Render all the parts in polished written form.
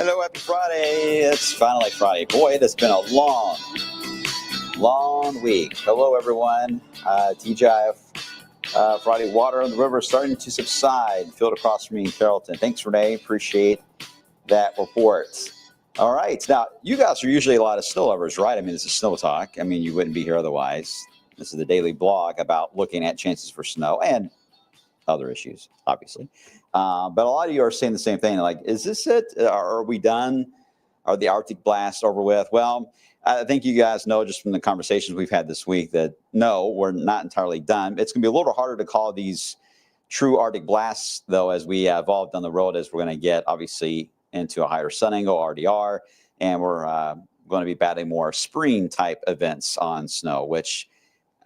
Hello, happy Friday. It's finally Friday. Boy, it has been a long week. Hello, everyone. TGIF Friday water on the river starting to subside. Field across from me in Carrollton. Thanks, Renee. Appreciate that report. All right. Now, you guys are usually a lot of snow lovers, right? I mean, this is SnowTALK. I mean, you wouldn't be here otherwise. This is the daily blog about looking at chances for snow and other issues, obviously. But a lot of you are saying the same thing. Like, is this it? Are we done? Are the Arctic blasts over with? Well, I think you guys know just from the conversations we've had this week that no, we're not entirely done. It's going to be a little harder to call these true Arctic blasts, though, as we evolve down the road, as we're going to get, obviously, into a higher sun angle, RDR, and we're going to be battling more spring-type events on snow, which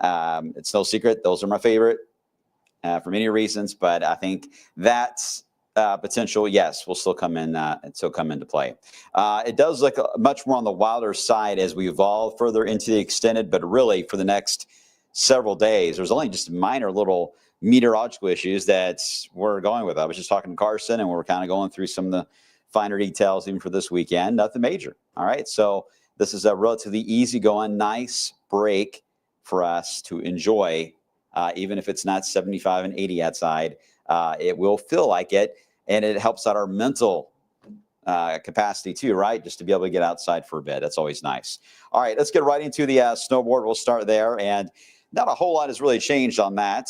it's no secret. Those are my favorite. For many reasons, but I think that's potential, yes, will still come into play. It does look much more on the wilder side as we evolve further into the extended, but really for the next several days, there's only just minor little meteorological issues that we're going with. I was just talking to Carson, and we're kind of going through some of the finer details even for this weekend. Nothing major. All right, so this is a relatively easygoing, nice break for us to enjoy. Even if it's not 75 and 80 outside, it will feel like it, and it helps out our mental capacity too, right? Just to be able to get outside for a bit. That's always nice. All right, let's get right into the snowboard. We'll start there, and not a whole lot has really changed on that.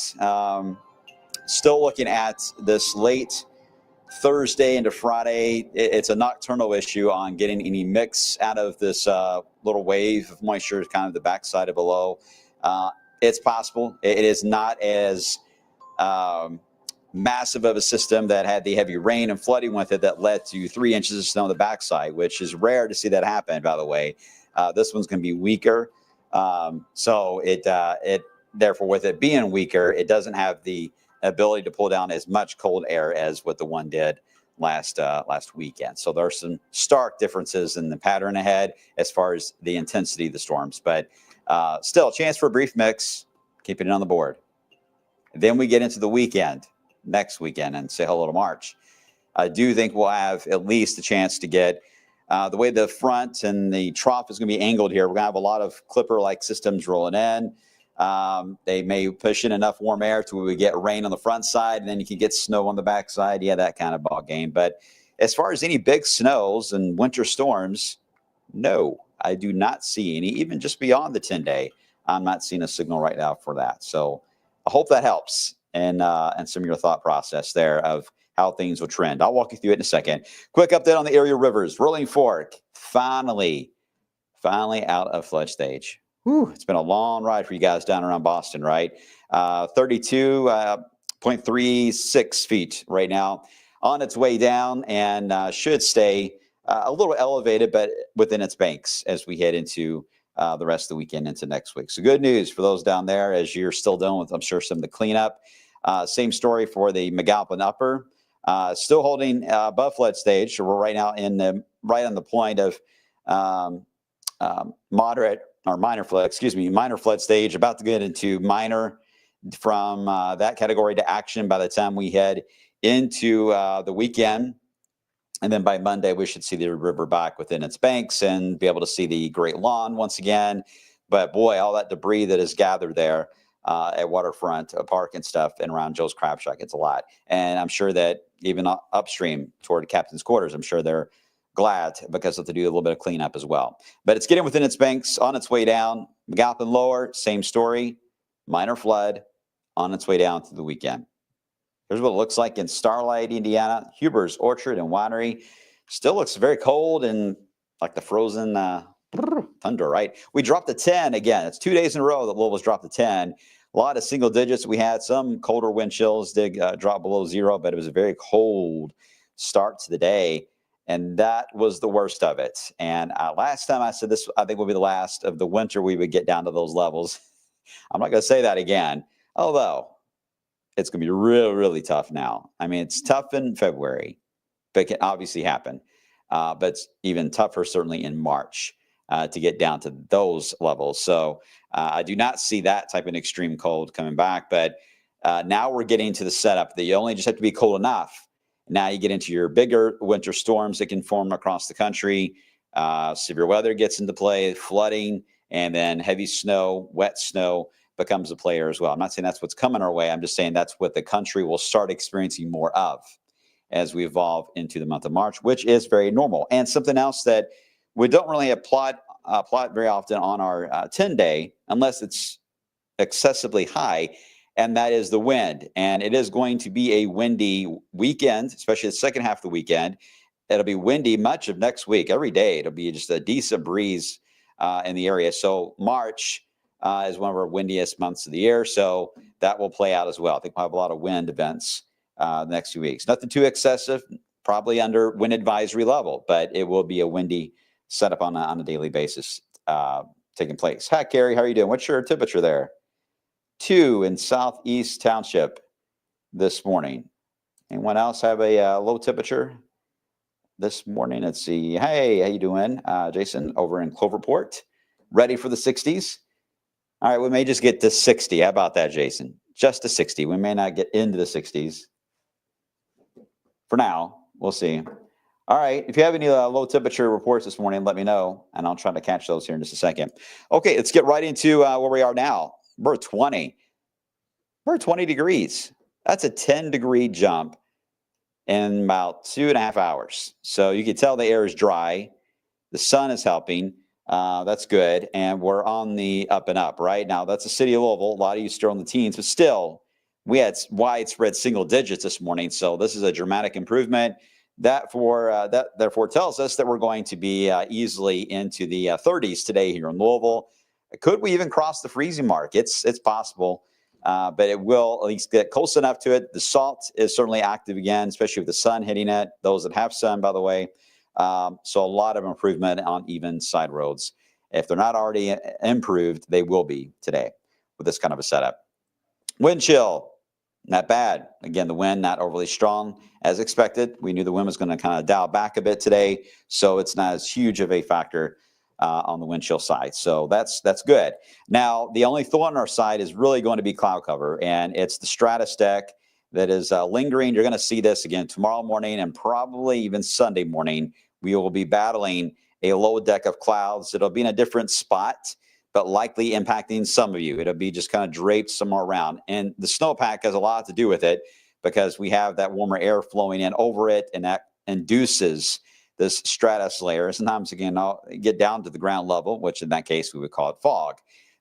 Still looking at this late Thursday into Friday. It's a nocturnal issue on getting any mix out of this little wave of moisture, kind of the backside of below. It's possible. It is not as massive of a system that had the heavy rain and flooding with it that led to 3 inches of snow on the backside, which is rare to see that happen, by the way. This one's going to be weaker. So therefore, with it being weaker, it doesn't have the ability to pull down as much cold air as what the one did last weekend. So there are some stark differences in the pattern ahead as far as the intensity of the storms. But still, a chance for a brief mix, keeping it on the board. Then we get into the weekend, next weekend, and say hello to March. I do think we'll have at least a chance to get the way the front and the trough is going to be angled here. We're going to have a lot of clipper-like systems rolling in. They may push in enough warm air to where we get rain on the front side, and then you can get snow on the back side. Yeah, that kind of ball game. But as far as any big snows and winter storms, no. I do not see any, even just beyond the 10-day. I'm not seeing a signal right now for that. So I hope that helps and some of your thought process there of how things will trend. I'll walk you through it in a second. Quick update on the area rivers. Rolling Fork, finally out of flood stage. Whew, it's been a long ride for you guys down around Boston, right? 32.36 feet right now on its way down, and should stay a little elevated, but within its banks as we head into the rest of the weekend into next week. So good news for those down there as you're still dealing with, I'm sure, some of the cleanup. Same story for the McAlpin Upper. Still holding above flood stage. So we're right now right on the point of minor flood stage, about to get into minor from that category to action by the time we head into the weekend. And then by Monday, we should see the river back within its banks and be able to see the Great Lawn once again. But boy, all that debris that is gathered there at Waterfront Park and stuff and around Joe's Crab Shack, it's a lot. And I'm sure that even upstream toward Captain's Quarters, I'm sure they're glad because they have to do a little bit of cleanup as well. But it's getting within its banks on its way down. McAlpin Lower, same story. Minor flood on its way down through the weekend. Here's what it looks like in Starlight, Indiana. Huber's Orchard and Winery still looks very cold and like the frozen thunder, right? We dropped to 10 again. It's 2 days in a row that Louisville's dropped to 10. A lot of single digits. We had some colder wind chills did drop below 0, but it was a very cold start to the day, and that was the worst of it. And last time I said this, I think will be the last of the winter we would get down to those levels. I'm not going to say that again, although it's going to be really, really tough now. I mean, it's tough in February, but it can obviously happen. But it's even tougher, certainly in March, to get down to those levels. So I do not see that type of extreme cold coming back. But now we're getting to the setup that you only just have to be cold enough Now you get into your bigger winter storms that can form across the country. Severe weather gets into play, flooding, and then heavy snow, wet snow becomes a player as well. I'm not saying that's what's coming our way. I'm just saying that's what the country will start experiencing more of as we evolve into the month of March, which is very normal. And something else that we don't really plot very often on our 10-day, unless it's excessively high, and that is the wind. And it is going to be a windy weekend, especially the second half of the weekend. It'll be windy much of next week. Every day it'll be just a decent breeze in the area. So March is one of our windiest months of the year. So that will play out as well. I think we'll have a lot of wind events the next few weeks. Nothing too excessive, probably under wind advisory level, but it will be a windy setup on a daily basis taking place. Hi, Carrie. How are you doing? What's your temperature there? 2 in Southeast Township this morning. Anyone else have a low temperature this morning? Let's see. Hey, how you doing? Jason over in Cloverport. Ready for the 60s? All right, we may just get to 60. How about that, Jason? Just to 60. We may not get into the 60s. For now, we'll see. All right, if you have any low temperature reports this morning, let me know, and I'll try to catch those here in just a second. Okay, let's get right into where we are now. We're 20. We're 20 degrees. That's a 10-degree jump in about 2.5 hours. So you can tell the air is dry. The sun is helping. That's good. And we're on the up and up, right? Now, that's the city of Louisville. A lot of you still in the teens, but still, we had widespread single digits this morning. So this is a dramatic improvement. That therefore tells us that we're going to be easily into the 30s today here in Louisville. Could we even cross the freezing mark? It's possible, but it will at least get close enough to it. The salt is certainly active again, especially with the sun hitting it. Those that have sun, by the way. So a lot of improvement on even side roads. If they're not already improved, they will be today with this kind of a setup. Wind chill, not bad. Again, the wind not overly strong as expected. We knew the wind was going to kind of dial back a bit today, so it's not as huge of a factor on the wind chill side. So that's good. Now, the only thorn on our side is really going to be cloud cover, and it's the stratus deck that is lingering. You're going to see this again tomorrow morning and probably even Sunday morning. We will be battling a low deck of clouds. It'll be in a different spot, but likely impacting some of you. It'll be just kind of draped somewhere around. And the snowpack has a lot to do with it because we have that warmer air flowing in over it, and that induces this stratus layer. Sometimes, again, I'll get down to the ground level, which in that case we would call it fog.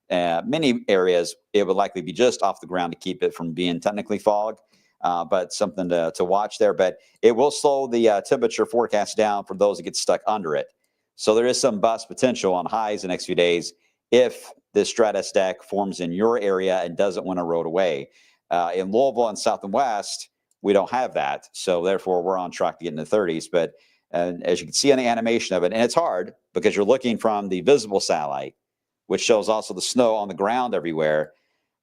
Many areas, it would likely be just off the ground to keep it from being technically fog. But something to watch there. But it will slow the temperature forecast down for those that get stuck under it. So there is some bust potential on highs the next few days if this stratus deck forms in your area and doesn't want to erode away. In Louisville and South and West, we don't have that. So therefore, we're on track to get in the 30s. But as you can see on the animation of it, and it's hard because you're looking from the visible satellite, which shows also the snow on the ground everywhere.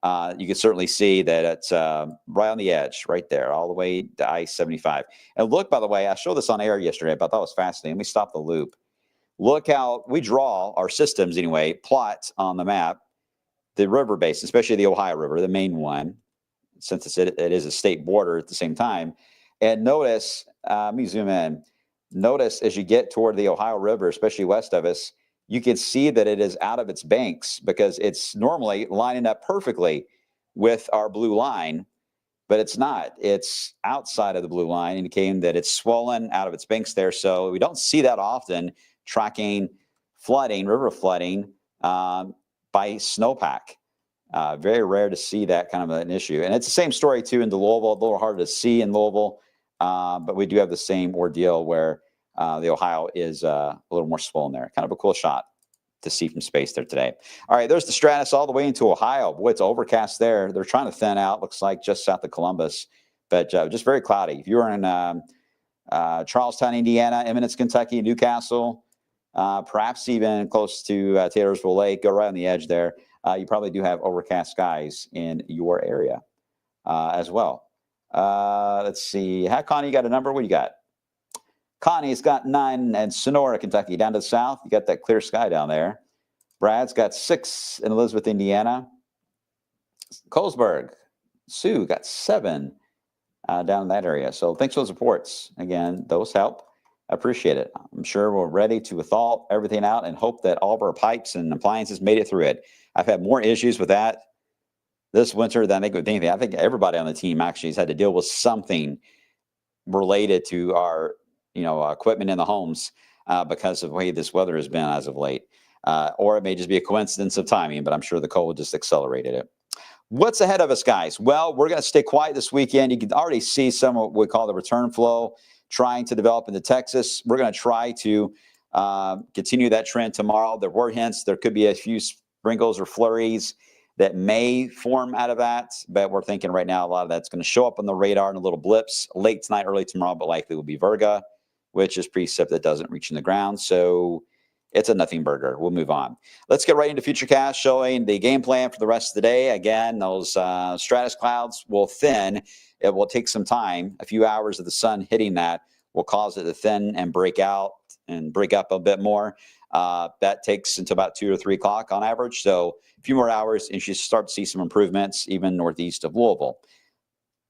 You can certainly see that it's right on the edge, right there, all the way to I-75. And look, by the way, I showed this on air yesterday, but I thought it was fascinating. Let me stop the loop. Look how we draw our systems, anyway, plots on the map, the river basin, especially the Ohio River, the main one, since it is a state border at the same time. And notice, let me zoom in. Notice as you get toward the Ohio River, especially west of us, you can see that it is out of its banks because it's normally lining up perfectly with our blue line, but it's not. It's outside of the blue line, indicating that it's swollen out of its banks there. So we don't see that often tracking flooding, river flooding by snowpack. Very rare to see that kind of an issue. And it's the same story, too, in Louisville. A little harder to see in Louisville, but we do have the same ordeal where the Ohio is a little more swollen there. Kind of a cool shot to see from space there today. All right, there's the stratus all the way into Ohio. Boy, it's overcast there. They're trying to thin out, looks like just south of Columbus, but just very cloudy. If you're in Charlestown, Indiana, Eminence, Kentucky, Newcastle, perhaps even close to Taylorsville Lake, go right on the edge there. You probably do have overcast skies in your area as well. Let's see. How, Connie, you got a number? What do you got? Connie's got 9 in Sonora, Kentucky. Down to the south, you got that clear sky down there. Brad's got 6 in Elizabeth, Indiana. Colesburg. Sue got 7. down in that area. So thanks for those reports. Again, those help. I appreciate it. I'm sure we're ready to thaw everything out and hope that all of our pipes and appliances made it through it. I've had more issues with that this winter than I think with anything. I think everybody on the team actually has had to deal with something related to our, equipment in the homes because of the way this weather has been as of late. Or it may just be a coincidence of timing, but I'm sure the cold just accelerated it. What's ahead of us, guys? Well, we're going to stay quiet this weekend. You can already see some of what we call the return flow trying to develop into Texas. We're going to try to continue that trend tomorrow. There were hints there could be a few sprinkles or flurries that may form out of that, but we're thinking right now a lot of that's going to show up on the radar in a little blips late tonight, early tomorrow, but likely will be Virga, which is precip that doesn't reach in the ground. So it's a nothing burger. We'll move on. Let's get right into Futurecast, showing the game plan for the rest of the day. Again, those stratus clouds will thin. It will take some time. A few hours of the sun hitting that will cause it to thin and break out and break up a bit more. That takes until about 2 or 3 o'clock on average. So a few more hours, and you should start to see some improvements even northeast of Louisville.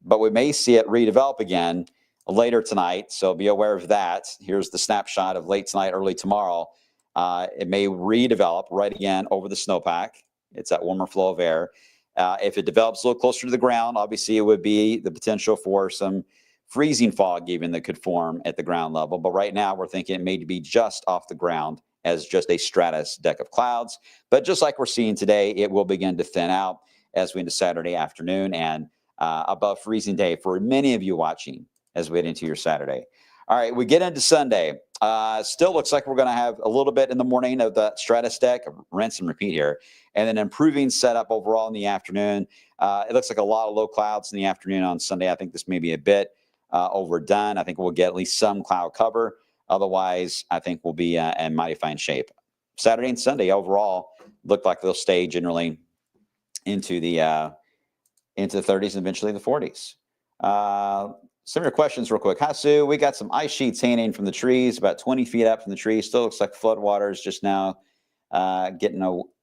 But we may see it redevelop again later tonight, so be aware of that. Here's the snapshot of late tonight, early tomorrow. It may redevelop right again over the snowpack. It's that warmer flow of air. If it develops a little closer to the ground, obviously it would be the potential for some freezing fog even that could form at the ground level. But right now we're thinking it may be just off the ground as just a stratus deck of clouds. But just like we're seeing today, it will begin to thin out as we into Saturday afternoon and above freezing day for many of you watching as we get into your Saturday. All right, we get into Sunday. Still looks like we're going to have a little bit in the morning of the stratus deck, rinse and repeat here, and then improving setup overall in the afternoon. It looks like a lot of low clouds in the afternoon on Sunday. I think this may be a bit overdone. I think we'll get at least some cloud cover. Otherwise, I think we'll be in mighty fine shape. Saturday and Sunday overall look like they'll stay generally into the 30s and eventually the 40s. Some of your questions real quick. Hasu, we got some ice sheets hanging from the trees about 20 feet up from the tree. Still looks like flood water is just now getting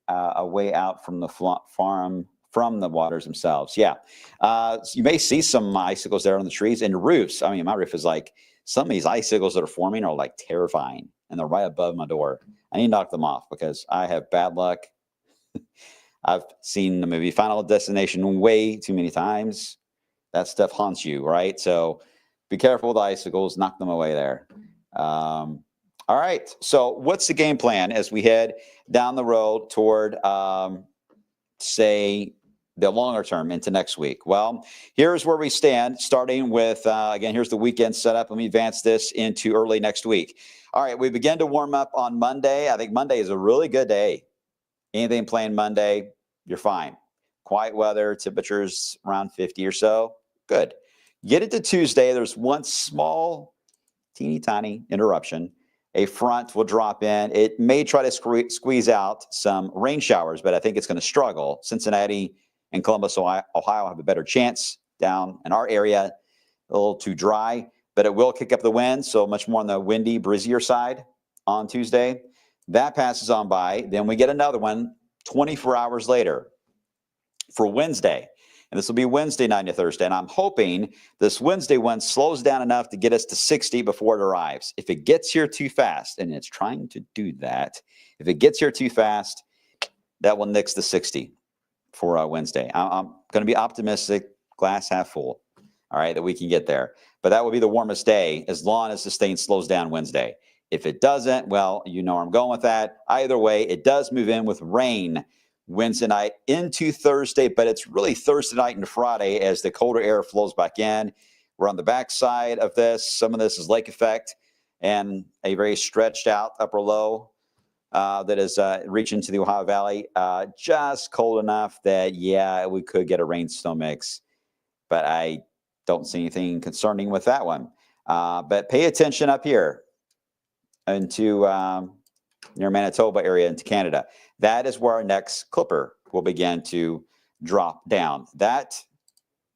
a way out from the farm from the waters themselves. Yeah. You may see some icicles there on the trees and roofs. I mean, my roof is like, some of these icicles that are forming are like terrifying, and they're right above my door. I need to knock them off because I have bad luck. I've seen the movie Final Destination way too many times. That stuff haunts you, right? So be careful with the icicles. Knock them away there. All right. So what's the game plan as we head down the road toward, say, the longer term into next week? Well, here's where we stand, starting with, again, here's the weekend setup. Let me advance this into early next week. All right, we begin to warm up on Monday. I think Monday is a really good day. Anything playing Monday, you're fine. Quiet weather, temperatures around 50 or so. Good. Get it to Tuesday. There's one small, teeny tiny interruption. A front will drop in. It may try to squeeze out some rain showers, but I think it's going to struggle. Cincinnati and Columbus, Ohio have a better chance. Down in our area, a little too dry, but it will kick up the wind, so much more on the windy, breezier side on Tuesday. That passes on by. Then we get another one 24 hours later for Wednesday. And this will be Wednesday night to Thursday. And I'm hoping this Wednesday one slows down enough to get us to 60 before it arrives. If it gets here too fast, and it's trying to do that, if it gets here too fast, that will nix the 60 for Wednesday. I'm going to be optimistic, glass half full, all right, that we can get there. But that will be the warmest day as long as this thing slows down Wednesday. If it doesn't, well, you know where I'm going with that. Either way, it does move in with rain Wednesday night into Thursday, but it's really Thursday night into Friday as the colder air flows back in. We're on the backside of this. Some of this is lake effect and a very stretched out upper low that is reaching to the Ohio Valley. Just cold enough that, yeah, we could get a rain snow mix, but I don't see anything concerning with that one. But pay attention up here into near Manitoba area into Canada. That is where our next clipper will begin to drop down. That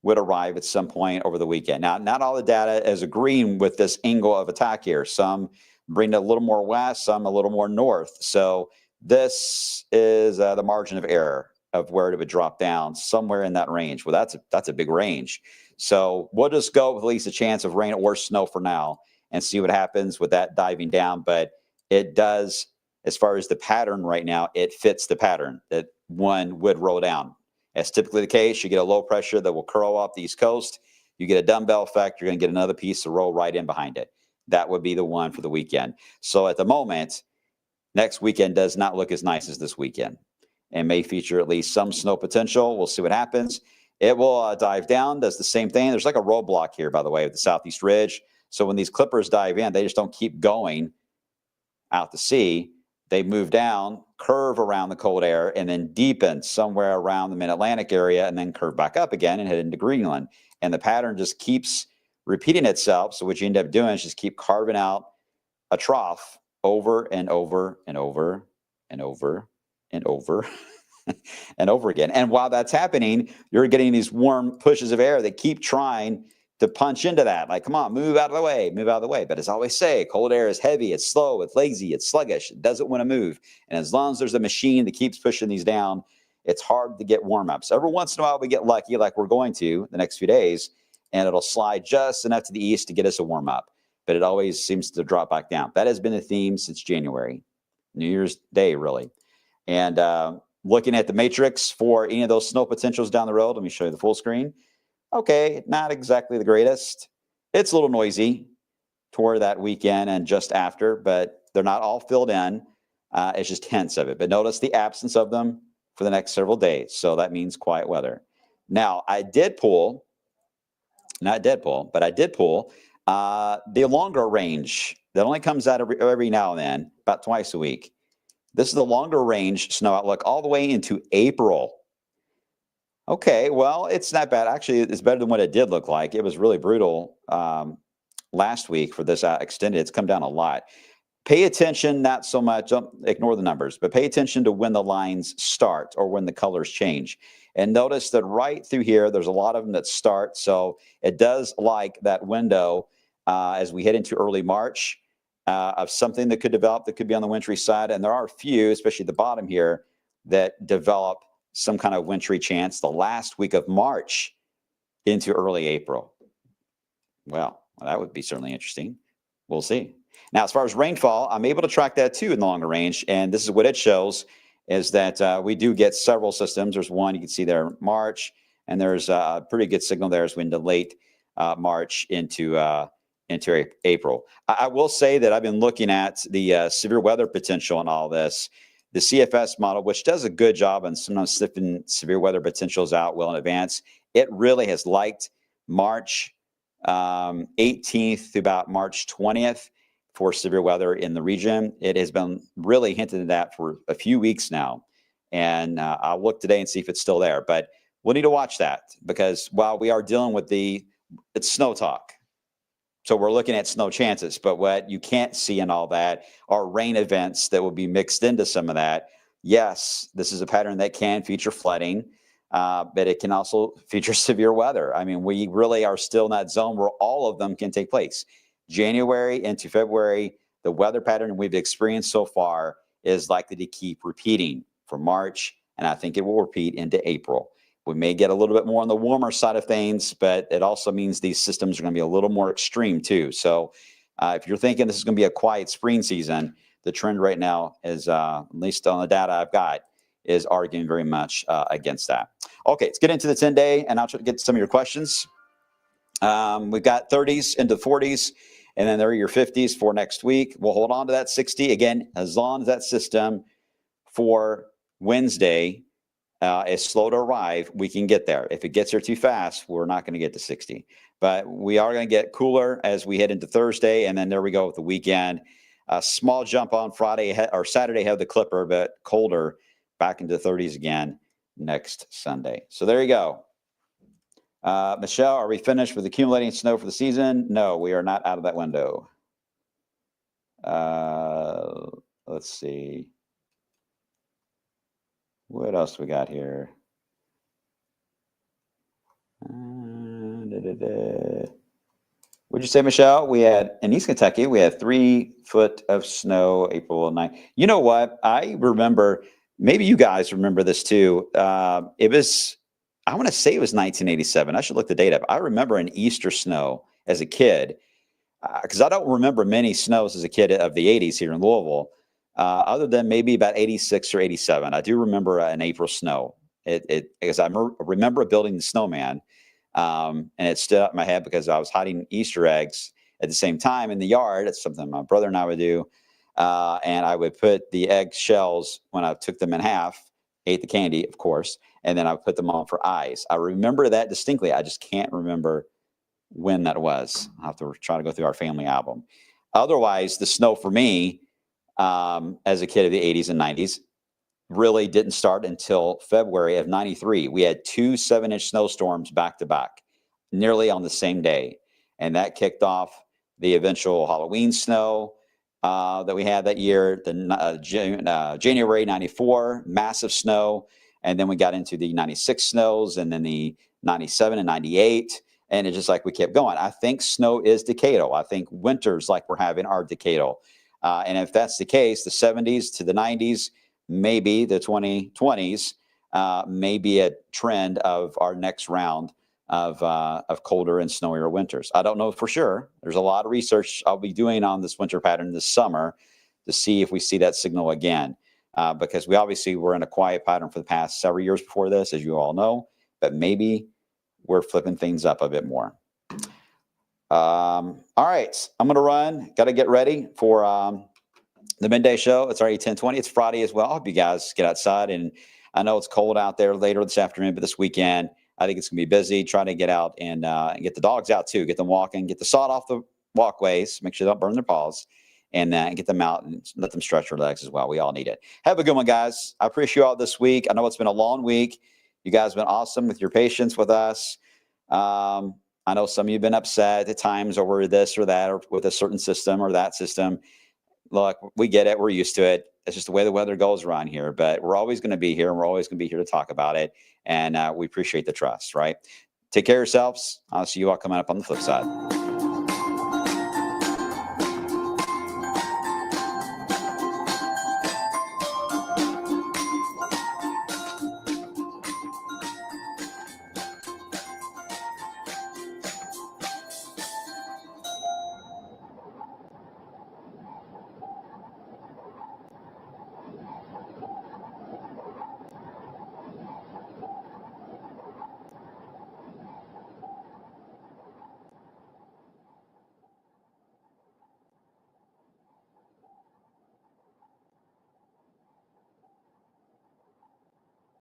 would arrive at some point over the weekend. Now, not all the data is agreeing with this angle of attack here. Some bring it a little more west, some a little more north. So this is the margin of error of where it would drop down, somewhere in that range. Well, that's a big range. So we'll just go with at least a chance of rain or snow for now and see what happens with that diving down. But it does, as far as the pattern right now, it fits the pattern that one would roll down. As typically the case, you get a low pressure that will curl off the East Coast. You get a dumbbell effect. You're going to get another piece to roll right in behind it. That would be the one for the weekend. So at the moment, next weekend does not look as nice as this weekend and may feature at least some snow potential. We'll see what happens. It will dive down, does the same thing. There's like a roadblock here, by the way, with the Southeast Ridge. So when these clippers dive in, they just don't keep going out to sea. They move down, curve around the cold air, and then deepen somewhere around the mid-Atlantic area, and then curve back up again and head into Greenland. And the pattern just keeps repeating itself. So what you end up doing is just keep carving out a trough over and over and over and over and over and over again. And while that's happening, you're getting these warm pushes of air that keep trying to punch into that. Like, come on, move out of the way, move out of the way. But as I always say, cold air is heavy, it's slow, it's lazy, it's sluggish, it doesn't want to move. And as long as there's a machine that keeps pushing these down, it's hard to get warm-ups. Every once in a while, we get lucky, like we're going to the next few days, and it'll slide just enough to the east to get us a warm-up. But it always seems to drop back down. That has been a theme since January, New Year's Day, really. And looking at the matrix for any of those snow potentials down the road, let me show you the full screen. Okay, not exactly the greatest. It's a little noisy toward that weekend and just after, but they're not all filled in. It's just hints of it. But notice the absence of them for the next several days. So that means quiet weather. Now, I did pull, not Deadpool, but I did pull the longer range that only comes out every now and then, about twice a week. This is the longer range snow outlook all the way into April. Okay, well, it's not bad. Actually, it's better than what it did look like. It was really brutal last week for this extended. It's come down a lot. Pay attention, not so much, don't ignore the numbers, but pay attention to when the lines start or when the colors change. And notice that right through here, there's a lot of them that start. So it does like that window as we head into early March of something that could develop that could be on the wintry side. And there are a few, especially at the bottom here, that develop some kind of wintry chance the last week of March into early April. Well, that would be certainly interesting. We'll see. Now, as far as rainfall, I'm able to track that too in the longer range. And this is what it shows is that we do get several systems. There's one you can see there, March, and there's a pretty good signal there as we into late March into April. I will say that I've been looking at the severe weather potential in all this. The CFS model, which does a good job on sometimes sniffing severe weather potentials out well in advance, it really has liked March 18th to about March 20th for severe weather in the region. It has been really hinted at that for a few weeks now. And I'll look today and see if it's still there. But we'll need to watch that because while we are dealing with it's SnowTALK. So we're looking at snow chances, but what you can't see in all that are rain events that will be mixed into some of that. Yes, this is a pattern that can feature flooding, but it can also feature severe weather. I mean, we really are still in that zone where all of them can take place. January into February, the weather pattern we've experienced so far is likely to keep repeating for March, and I think it will repeat into April. We may get a little bit more on the warmer side of things, but it also means these systems are going to be a little more extreme too. So if you're thinking this is going to be a quiet spring season, the trend right now is, at least on the data I've got, is arguing very much against that. Okay, let's get into the 10-day, and I'll try to get to some of your questions. We've got 30s into 40s, and then there are your 50s for next week. We'll hold on to that 60. Again, as long as that system for Wednesday is slow to arrive, we can get there. If it gets there too fast, we're not going to get to 60. But we are going to get cooler as we head into Thursday, and then there we go with the weekend. A small jump on Friday or Saturday have the Clipper, but colder back into the 30s again next Sunday. So there you go. Michelle, are we finished with accumulating snow for the season? No, we are not out of that window. Let's see. What else we got here? What'd you say, Michelle? We had, in East Kentucky, we had 3 foot of snow April 9th. You know what? I remember, maybe you guys remember this too. I I want to say it was 1987. I should look the date up. I remember an Easter snow as a kid, because I don't remember many snows as a kid of the 80s here in Louisville, other than maybe about 86 or 87. I do remember an April snow. Because I remember building the snowman, and it stood up in my head because I was hiding Easter eggs at the same time in the yard. It's something my brother and I would do. And I would put the egg shells, when I took them in half, ate the candy, of course, and then I would put them on for eyes. I remember that distinctly. I just can't remember when that was. I'll have to try to go through our family album. Otherwise, the snow for me, as a kid of the 80s and 90s, really didn't start until February of 93. We had 2 7-inch snowstorms back to back, nearly on the same day. And that kicked off the eventual Halloween snow that we had that year, January 94, massive snow. And then we got into the 96 snows, and then the 97 and 98. And it's just like we kept going. I think snow is decadal. I think winters like we're having are decadal. And if that's the case, the 70s to the 90s, maybe the 2020s, may be a trend of our next round of colder and snowier winters. I don't know for sure. There's a lot of research I'll be doing on this winter pattern this summer to see if we see that signal again, because we obviously were in a quiet pattern for the past several years before this, as you all know, but maybe we're flipping things up a bit more. All right, I'm going to run. Got to get ready for the midday show. It's already 10:20. It's Friday as well. I hope you guys get outside. And I know it's cold out there later this afternoon, but this weekend, I think it's going to be busy. Try to get out and get the dogs out too. Get them walking. Get the sod off the walkways. Make sure they don't burn their paws. And get them out and let them stretch their legs as well. We all need it. Have a good one, guys. I appreciate you all this week. I know it's been a long week. You guys have been awesome with your patience with us. I know some of you have been upset at times over this or that, or with a certain system or that system. Look, we get it. We're used to it. It's just the way the weather goes around here. But we're always going to be here, and we're always going to be here to talk about it. And we appreciate the trust, right? Take care of yourselves. I'll see you all coming up on the flip side.